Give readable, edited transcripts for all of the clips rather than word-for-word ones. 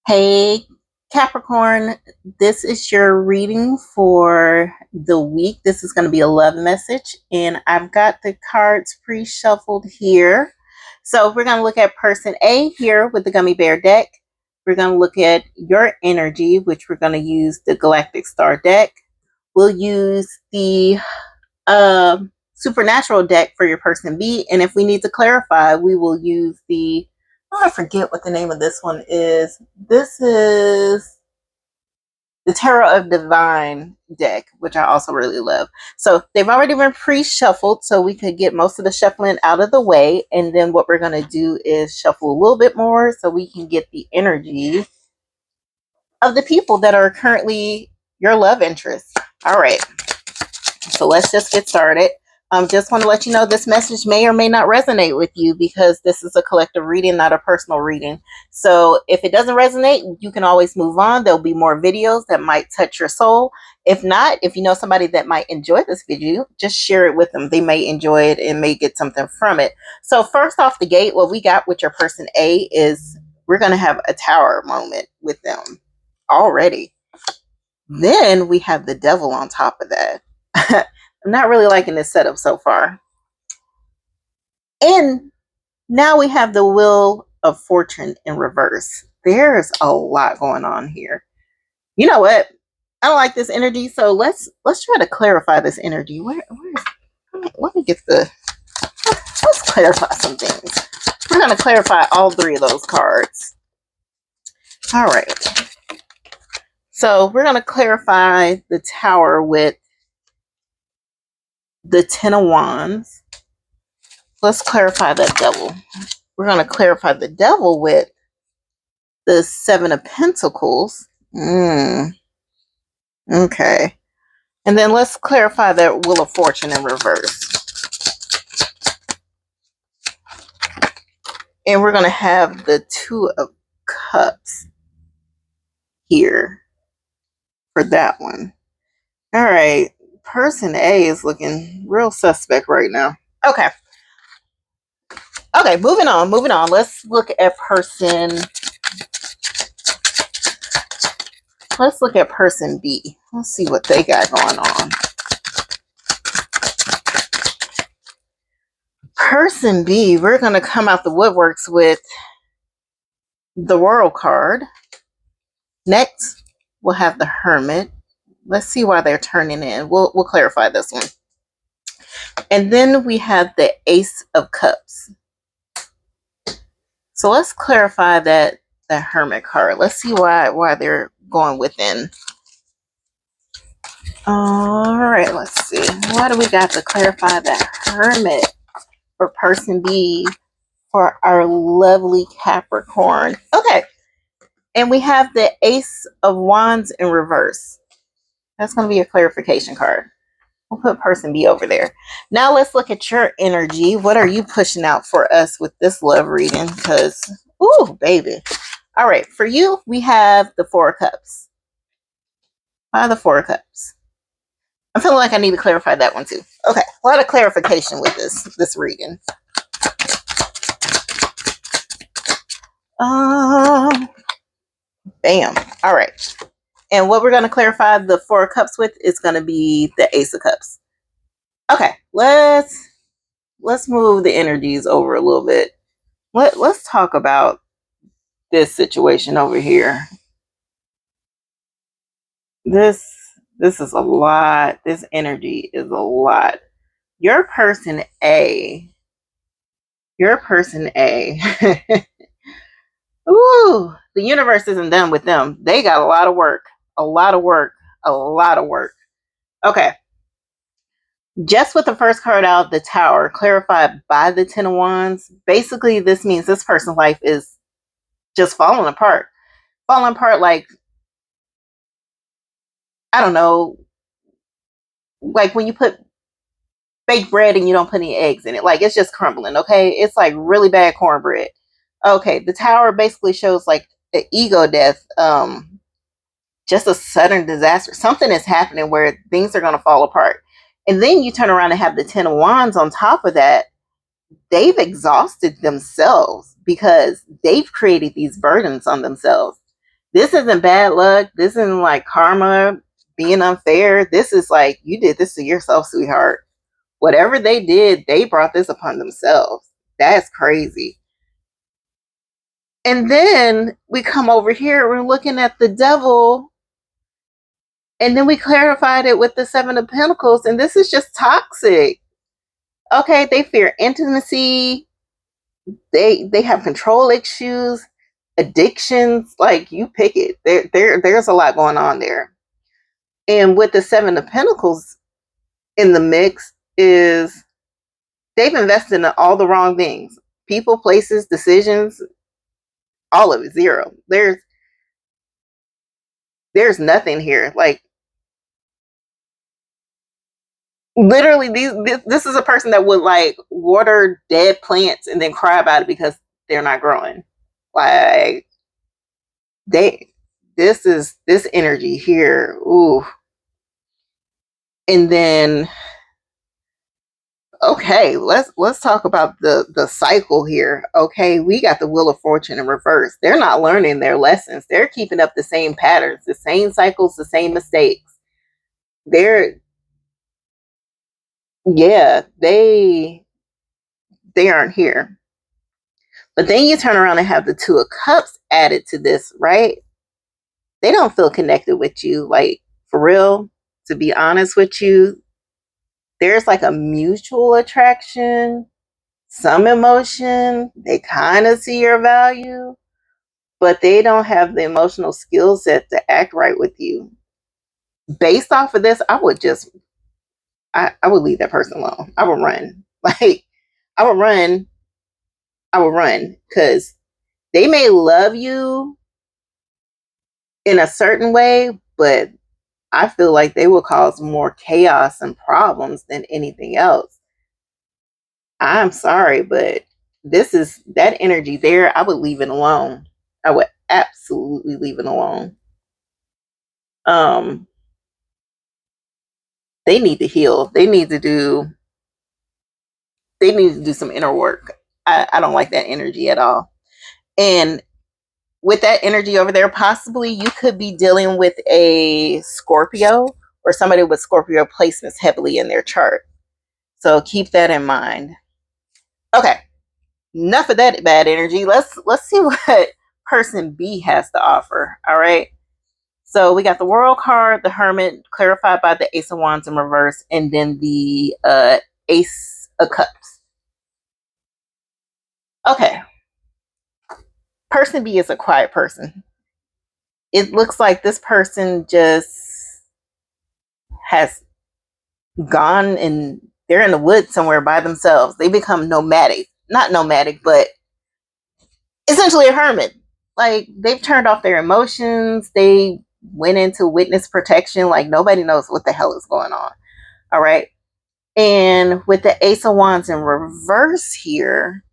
Hey, Capricorn, this is your reading for the week. This is going to be a love message, and I've got the cards pre shuffled here. So, we're going to look at person A here with the gummy bear deck. We're going to look at your energy, which we're going to use the Galactic Star deck. We'll use the supernatural deck for your person B, and if we need to clarify, we will use the I forget what the name of this one is. This is the Tarot of Divine deck, which I also really love. So they've already been pre-shuffled, so we could get most of the shuffling out of the way. And then what we're going to do is shuffle a little bit more so we can get the energy of the people that are currently your love interests. All right. So let's just get started. Just want to let you know this message may or may not resonate with you because this is a collective reading, not a personal reading. So if it doesn't resonate, you can always move on. There'll be more videos that might touch your soul. If not, if you know somebody that might enjoy this video, just share it with them. They may enjoy it and may get something from it. So first off the gate, what we got with your person A is we're going to have a tower moment with them already. Then we have the devil on top of that. I'm not really liking this setup so far. And now we have the Wheel of Fortune in reverse. There's a lot going on here. You know what? I don't like this energy, so let's try to clarify this energy. Let me get let's clarify some things. We're going to clarify all three of those cards. All right. So we're going to clarify the Tower with the Ten of Wands. Let's clarify that devil. We're going to clarify the devil with the Seven of Pentacles. Okay. And then let's clarify that Wheel of Fortune in reverse. And we're going to have the Two of Cups here for that one. All right. Person A is looking real suspect right now. Okay. Okay, moving on. Let's look at person B. Let's see what they got going on. Person B, we're going to come out the woodworks with the World card. Next, we'll have the Hermit. Let's see why they're turning in. We'll clarify this one. And then we have the Ace of Cups. So let's clarify the Hermit card. Let's see why they're going within. All right, let's see. Why do we got to clarify the Hermit for person B for our lovely Capricorn? Okay. And we have the Ace of Wands in reverse. That's going to be a clarification card. We'll put person B over there. Now let's look at your energy. What are you pushing out for us with this love reading? Because, ooh, baby. All right. For you, we have the Four of Cups. Why the Four of Cups? I'm feeling like I need to clarify that one too. Okay. A lot of clarification with this reading. Bam. All right. And what we're going to clarify the Four of Cups with is going to be the Ace of Cups. Okay, let's move the energies over a little bit. Let's talk about this situation over here. This is a lot. This energy is a lot. Your person A. Ooh, the universe isn't done with them. They got a lot of work. Okay. Just with the first card out, the Tower, clarified by the Ten of Wands, basically this means this person's life is just falling apart. Like, I don't know, like when you put baked bread and you don't put any eggs in it. Like, it's just crumbling, okay? It's like really bad cornbread. Okay, the Tower basically shows like an ego death, just a sudden disaster. Something is happening where things are going to fall apart. And then you turn around and have the Ten of Wands on top of that. They've exhausted themselves because they've created these burdens on themselves. This isn't bad luck. This isn't like karma being unfair. This is like, you did this to yourself, sweetheart. Whatever they did, they brought this upon themselves. That's crazy. And then we come over here, we're looking at the devil, and then we clarified it with the Seven of Pentacles, and this is just toxic. Okay, they fear intimacy, they have control issues, addictions, like you pick it. There's a lot going on there. And with the Seven of Pentacles in the mix is they've invested in all the wrong things. People, places, decisions, all of it, zero. There's nothing here. Like literally this is a person that would like water dead plants and then cry about it because they're not growing. Like this energy here. Ooh. And then okay, let's talk about the cycle here. Okay, we got the Wheel of Fortune in reverse. They're not learning their lessons. They're keeping up the same patterns, the same cycles, the same mistakes. They're yeah, they aren't here. But then you turn around and have the Two of Cups added to this, right? They don't feel connected with you, like for real. To be honest with you, there's like a mutual attraction, some emotion. They kind of see your value, but they don't have the emotional skill set to act right with you. Based off of this, I would leave that person alone. I would run. Like I would run. I would run because they may love you in a certain way, but I feel like they will cause more chaos and problems than anything else. I'm sorry, but this is that energy there. I would leave it alone. I would absolutely leave it alone. Um, they need to heal. They need to do some inner work. I don't like that energy at all. And with that energy over there, possibly you could be dealing with a Scorpio or somebody with Scorpio placements heavily in their chart. So keep that in mind. Okay, enough of that bad energy. Let's see what person B has to offer. All right. So we got the World card, the Hermit, clarified by the Ace of Wands in reverse, and then the Ace of Cups. Okay. Person B is a quiet person. It looks like this person just has gone and they're in the woods somewhere by themselves. They become nomadic. Not nomadic, but essentially a hermit. Like they've turned off their emotions. They went into witness protection. Like nobody knows what the hell is going on. All right. And with the Ace of Wands in reverse here,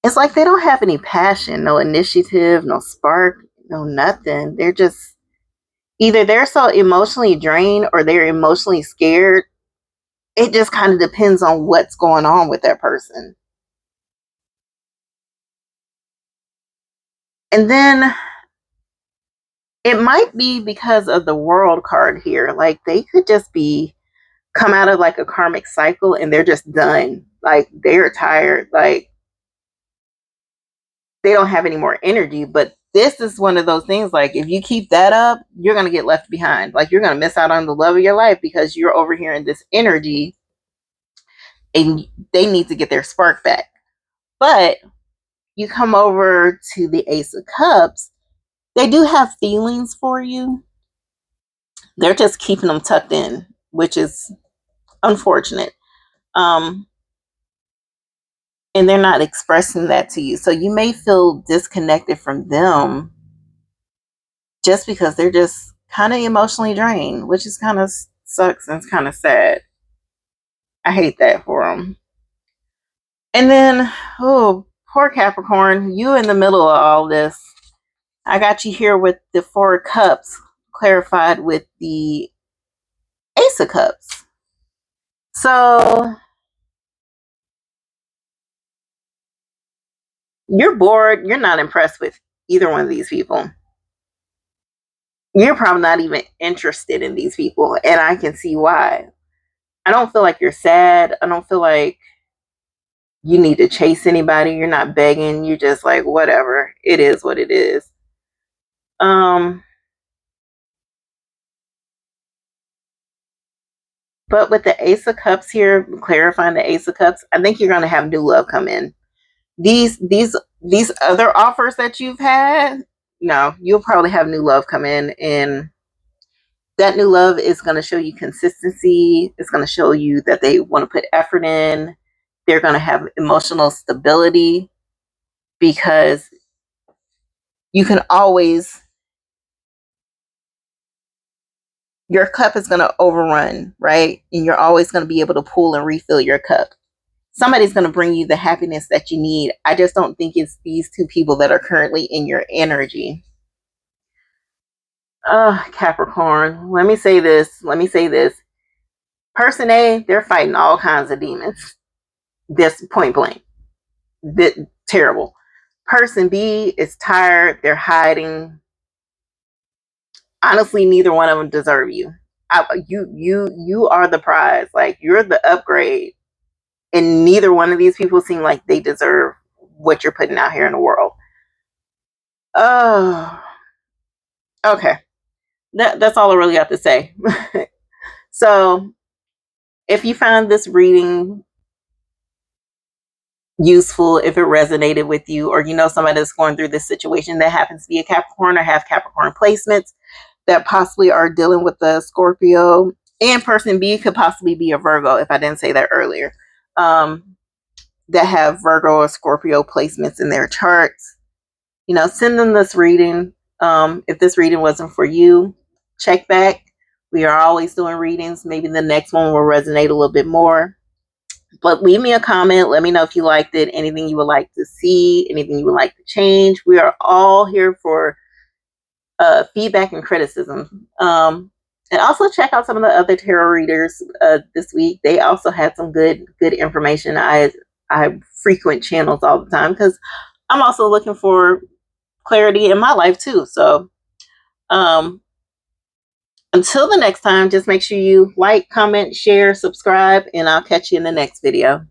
it's like they don't have any passion, no initiative, no spark, no nothing. They're just either they're so emotionally drained or they're emotionally scared. It just kind of depends on what's going on with that person. And then it might be because of the World card here. Like they could just be come out of like a karmic cycle and they're just done. Like they're tired. Like they don't have any more energy. But this is one of those things like if you keep that up, you're going to get left behind. Like you're going to miss out on the love of your life because you're over here in this energy and they need to get their spark back. But you come over to the Ace of Cups, they do have feelings for you. They're just keeping them tucked in, which is unfortunate. And they're not expressing that to you. So you may feel disconnected from them just because they're just kind of emotionally drained, which is kind of sucks and it's kind of sad. I hate that for them. And then, oh, poor Capricorn, you in the middle of all this. I got you here with the Four of Cups clarified with the Ace of Cups. So You're bored. You're not impressed with either one of these people. You're probably not even interested in these people, and I can see why. I don't feel like you're sad. I don't feel like you need to chase anybody. You're not begging. You're just like, whatever. It is what it is. But with the Ace of Cups here, clarifying the Ace of Cups, I think you're gonna have new love come in. These other offers that you've had, no, you'll probably have new love come in, and that new love is going to show you consistency. It's going to show you that they want to put effort in. They're going to have emotional stability, because you can always, your cup is going to overrun, right? And you're always going to be able to pull and refill your cup. Somebody's going to bring you the happiness that you need. I just don't think it's these two people that are currently in your energy. Capricorn, let me say this. Person A, they're fighting all kinds of demons. This point blank. Terrible. Person B is tired. They're hiding. Honestly, neither one of them deserve you. You are the prize. Like, you're the upgrade, and neither one of these people seem like they deserve what you're putting out here in the world. Oh, okay. That's all I really got to say. So, if you found this reading useful, if it resonated with you, or you know somebody that's going through this situation that happens to be a Capricorn or have Capricorn placements that possibly are dealing with the Scorpio, and person B could possibly be a Virgo, if I didn't say that earlier, that have Virgo or Scorpio placements in their charts, send them this reading. If this reading wasn't for you, check back. We are always doing readings. Maybe the next one will resonate a little bit more. But leave me a comment. Let me know if you liked it, anything you would like to see, anything you would like to change. We are all here for feedback and criticism. And also check out some of the other tarot readers this week. They also had some good information. I frequent channels all the time because I'm also looking for clarity in my life too. So until the next time, just make sure you like, comment, share, subscribe, and I'll catch you in the next video.